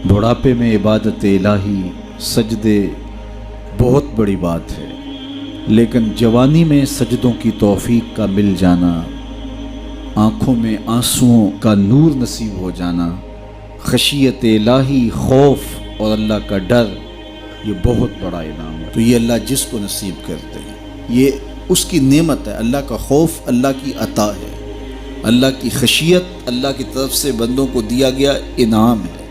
بڑھاپے میں عبادت الہی سجدے بہت بڑی بات ہے، لیکن جوانی میں سجدوں کی توفیق کا مل جانا، آنکھوں میں آنسوؤں کا نور نصیب ہو جانا، خشیت الہی خوف اور اللہ کا ڈر، یہ بہت بڑا انعام ہے۔ تو یہ اللہ جس کو نصیب کرتے ہیں یہ اس کی نعمت ہے۔ اللہ کا خوف اللہ کی عطا ہے، اللہ کی خشیت اللہ کی طرف سے بندوں کو دیا گیا انعام ہے۔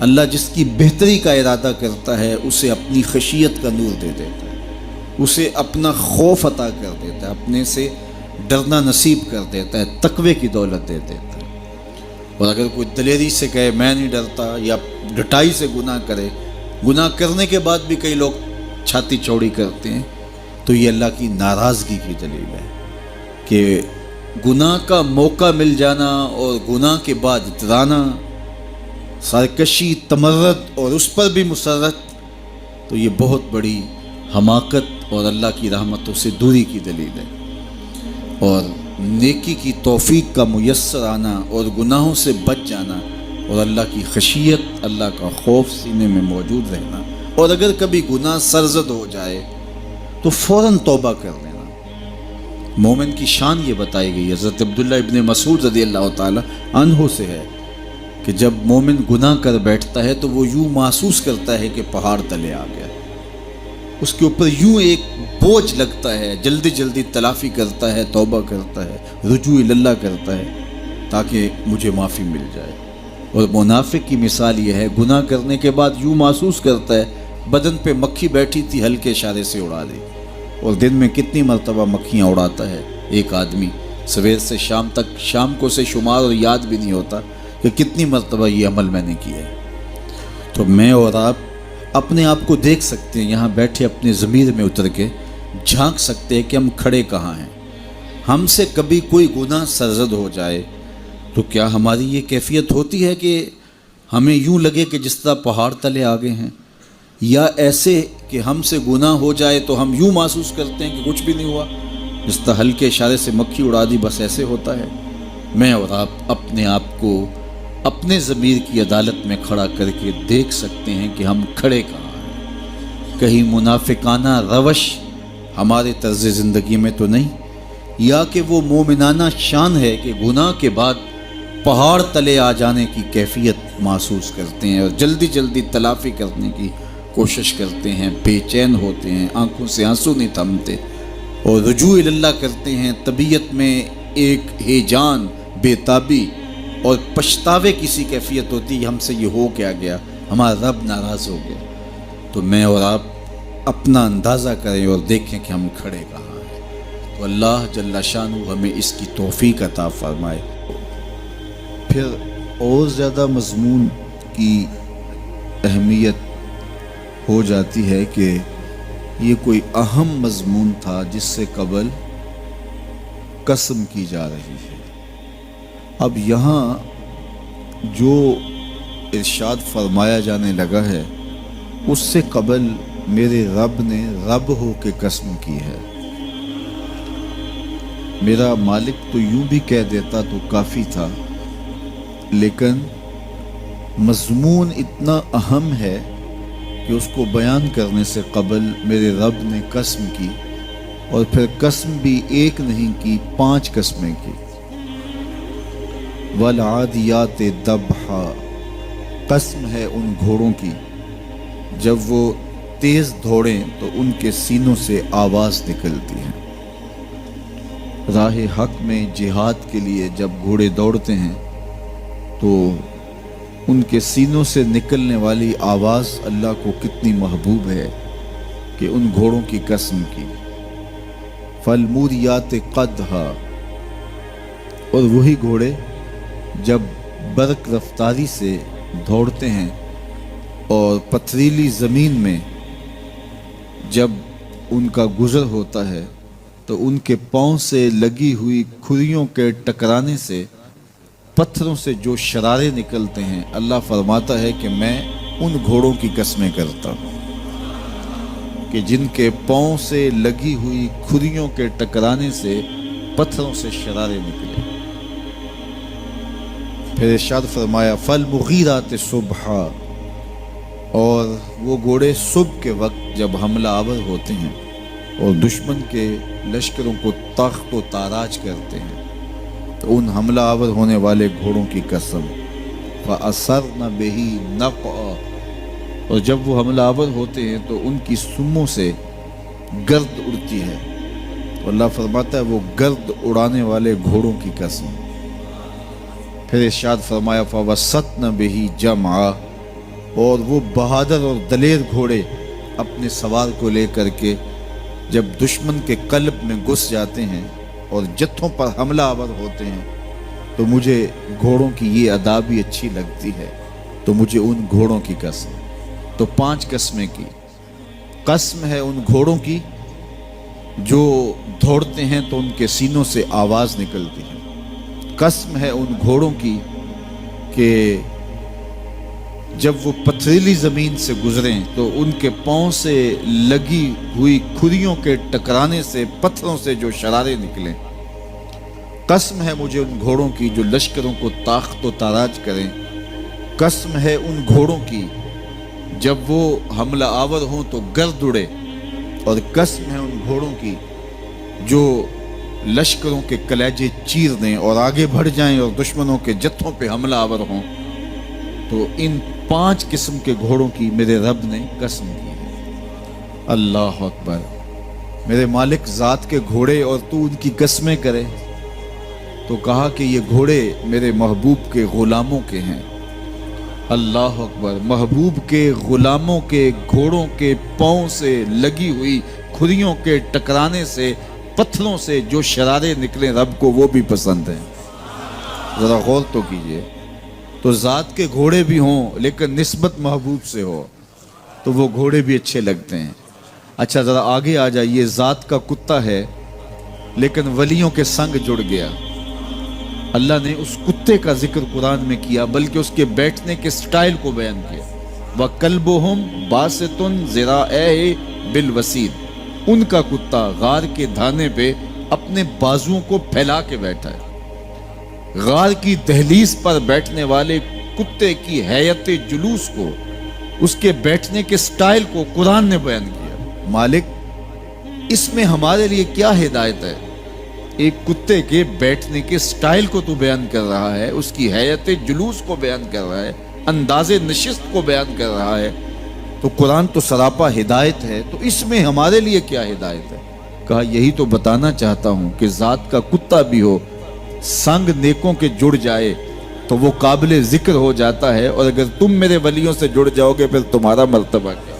اللہ جس کی بہتری کا ارادہ کرتا ہے اسے اپنی خشیت کا نور دے دیتا ہے، اسے اپنا خوف عطا کر دیتا ہے، اپنے سے ڈرنا نصیب کر دیتا ہے، تقوی کی دولت دے دیتا ہے۔ اور اگر کوئی دلیری سے کہے میں نہیں ڈرتا، یا ڈٹائی سے گناہ کرے، گناہ کرنے کے بعد بھی کئی لوگ چھاتی چوڑی کرتے ہیں، تو یہ اللہ کی ناراضگی کی دلیل ہے کہ گناہ کا موقع مل جانا اور گناہ کے بعد اترانا، سرکشی، تمرد اور اس پر بھی مسرت، تو یہ بہت بڑی حماقت اور اللہ کی رحمتوں سے دوری کی دلیل ہے۔ اور نیکی کی توفیق کا میسر آنا اور گناہوں سے بچ جانا اور اللہ کی خشیت، اللہ کا خوف سینے میں موجود رہنا، اور اگر کبھی گناہ سرزد ہو جائے تو فوراً توبہ کر لینا۔ مومن کی شان یہ بتائی گئی، حضرت عبداللہ ابن مسعود رضی اللہ تعالی عنہ سے ہے کہ جب مومن گناہ کر بیٹھتا ہے تو وہ یوں محسوس کرتا ہے کہ پہاڑ تلے آ گیا، اس کے اوپر یوں ایک بوجھ لگتا ہے، جلدی جلدی تلافی کرتا ہے، توبہ کرتا ہے، رجوع اللہ کرتا ہے تاکہ مجھے معافی مل جائے۔ اور منافق کی مثال یہ ہے، گناہ کرنے کے بعد یوں محسوس کرتا ہے بدن پہ مکھی بیٹھی تھی، ہلکے اشارے سے اڑا دی۔ اور دن میں کتنی مرتبہ مکھیاں اڑاتا ہے ایک آدمی، سویر سے شام تک، شام کو سے شمار اور یاد بھی نہیں ہوتا کہ کتنی مرتبہ یہ عمل میں نے کیا ہے۔ تو میں اور آپ اپنے آپ کو دیکھ سکتے ہیں، یہاں بیٹھے اپنے ضمیر میں اتر کے جھانک سکتے ہیں کہ ہم کھڑے کہاں ہیں۔ ہم سے کبھی کوئی گناہ سرزد ہو جائے تو کیا ہماری یہ کیفیت ہوتی ہے کہ ہمیں یوں لگے کہ جس طرح پہاڑ تلے آ گئے ہیں، یا ایسے کہ ہم سے گناہ ہو جائے تو ہم یوں محسوس کرتے ہیں کہ کچھ بھی نہیں ہوا، جس طرح ہلکے اشارے سے مکھی اڑا دی، بس ایسے ہوتا ہے؟ میں اور آپ اپنے آپ کو اپنے ضمیر کی عدالت میں کھڑا کر کے دیکھ سکتے ہیں کہ ہم کھڑے کہاں ہیں۔ کہیں منافقانہ روش ہمارے طرز زندگی میں تو نہیں، یا کہ وہ مومنانہ شان ہے کہ گناہ کے بعد پہاڑ تلے آ جانے کی کیفیت محسوس کرتے ہیں اور جلدی جلدی تلافی کرنے کی کوشش کرتے ہیں، بے چین ہوتے ہیں، آنکھوں سے آنسو نہیں تھمتے اور رجوع اللہ کرتے ہیں، طبیعت میں ایک ہیجان، بے تابی اور پچھتاوے کی سی کیفیت ہوتی ہے، ہم سے یہ ہو کیا گیا، ہمارا رب ناراض ہو گیا۔ تو میں اور آپ اپنا اندازہ کریں اور دیکھیں کہ ہم کھڑے کہاں ہیں۔ تو اللہ جل شانہ ہمیں اس کی توفیق عطا فرمائے۔ پھر اور زیادہ مضمون کی اہمیت ہو جاتی ہے کہ یہ کوئی اہم مضمون تھا جس سے قبل قسم کی جا رہی ہے۔ اب یہاں جو ارشاد فرمایا جانے لگا ہے اس سے قبل میرے رب نے رب ہو کے قسم کی ہے۔ میرا مالک تو یوں بھی کہہ دیتا تو کافی تھا، لیکن مضمون اتنا اہم ہے کہ اس کو بیان کرنے سے قبل میرے رب نے قسم کی، اور پھر قسم بھی ایک نہیں کی، 5 قسمیں کی۔ والعادیات ضبحا، قسم ہے ان گھوڑوں کی جب وہ تیز دوڑیں تو ان کے سینوں سے آواز نکلتی ہے۔ راہ حق میں جہاد کے لیے جب گھوڑے دوڑتے ہیں تو ان کے سینوں سے نکلنے والی آواز اللہ کو کتنی محبوب ہے کہ ان گھوڑوں کی قسم کی۔ فالموریات قدحا، اور وہی گھوڑے جب برق رفتاری سے دوڑتے ہیں اور پتھریلی زمین میں جب ان کا گزر ہوتا ہے تو ان کے پاؤں سے لگی ہوئی کھریوں کے ٹکرانے سے، پتھروں سے جو شرارے نکلتے ہیں، اللہ فرماتا ہے کہ میں ان گھوڑوں کی قسمیں کرتا ہوں کہ جن کے پاؤں سے لگی ہوئی کھریوں کے ٹکرانے سے پتھروں سے شرارے نکلے۔ پھر ارشاد فرمایا فالمغیرات صبحا، اور وہ گھوڑے صبح کے وقت جب حملہ آور ہوتے ہیں اور دشمن کے لشکروں کو تخت و تاراج کرتے ہیں تو ان حملہ آور ہونے والے گھوڑوں کی قسم فَأَثَرْنَ بِهِ نَقْعًا، اور جب وہ حملہ آور ہوتے ہیں تو ان کی سموں سے گرد اڑتی ہے، تو اللہ فرماتا ہے وہ گرد اڑانے والے گھوڑوں کی قسم۔ پھر ارشاد فرمایا فَوَسَّطْنَ بِهِ جَمْعًا، اور وہ بہادر اور دلیر گھوڑے اپنے سوار کو لے کر کے جب دشمن کے قلب میں گھس جاتے ہیں اور جتھوں پر حملہ آور ہوتے ہیں تو مجھے گھوڑوں کی یہ ادا بھی اچھی لگتی ہے، تو مجھے ان گھوڑوں کی قسم۔ تو 5 قسمیں کی قسم ہے ان گھوڑوں کی جو دوڑتے ہیں تو ان کے سینوں سے آواز نکلتی ہے، قسم ہے ان گھوڑوں کی کہ جب وہ پتھریلی زمین سے گزریں تو ان کے پاؤں سے لگی ہوئی کھریوں کے ٹکرانے سے پتھروں سے جو شرارے نکلیں۔ قسم ہے مجھے ان گھوڑوں کی جو لشکروں کو تاخت و تاراج کریں۔ قسم ہے ان گھوڑوں کی جب وہ حملہ آور ہوں تو گرد اڑے، اور قسم ہے ان گھوڑوں کی جو لشکروں کے کلیجے چیر دیں اور آگے بڑھ جائیں اور دشمنوں کے جتھوں پہ حملہ آور ہوں۔ تو ان 5 قسم کے گھوڑوں کی میرے رب نے قسم کی ہے۔ اللہ اکبر، میرے مالک ذات کے گھوڑے اور تو ان کی قسمیں کرے، تو کہا کہ یہ گھوڑے میرے محبوب کے غلاموں کے ہیں۔ اللہ اکبر، محبوب کے غلاموں کے گھوڑوں کے پاؤں سے لگی ہوئی کھریوں کے ٹکرانے سے پتھروں سے جو شرارے نکلیں رب کو وہ بھی پسند ہیں۔ ذرا غور تو کیجئے، تو ذات کے گھوڑے بھی ہوں لیکن نسبت محبوب سے ہو تو وہ گھوڑے بھی اچھے لگتے ہیں۔ اچھا ذرا آگے آ جائیے، ذات کا کتا ہے لیکن ولیوں کے سنگ جڑ گیا۔ اللہ نے اس کتے کا ذکر قرآن میں کیا بلکہ اس کے بیٹھنے کے سٹائل کو بیان کیا۔ وَكَلْبُهُمْ بَاسِطٌ ذِرَاعَيْهِ بِالْوَسِيدِ، ان کا کتا غار کے دھانے پہ اپنے بازوؤں کو پھیلا کے بیٹھا ہے۔ غار کی دہلیز پر بیٹھنے والے کتے کی حیت جلوس کو، اس کے بیٹھنے کے سٹائل کو قرآن نے بیان کیا۔ مالک اس میں ہمارے لیے کیا ہدایت ہے؟ ایک کتے کے بیٹھنے کے سٹائل کو تو بیان کر رہا ہے، اس کی حیت جلوس کو بیان کر رہا ہے، انداز نشست کو بیان کر رہا ہے، تو قرآن تو سراپا ہدایت ہے، تو اس میں ہمارے لیے کیا ہدایت ہے؟ کہا یہی تو بتانا چاہتا ہوں کہ ذات کا کتا بھی ہو، سنگ نیکوں کے جڑ جائے تو وہ قابل ذکر ہو جاتا ہے، اور اگر تم میرے ولیوں سے جڑ جاؤ گے پھر تمہارا مرتبہ کیا؟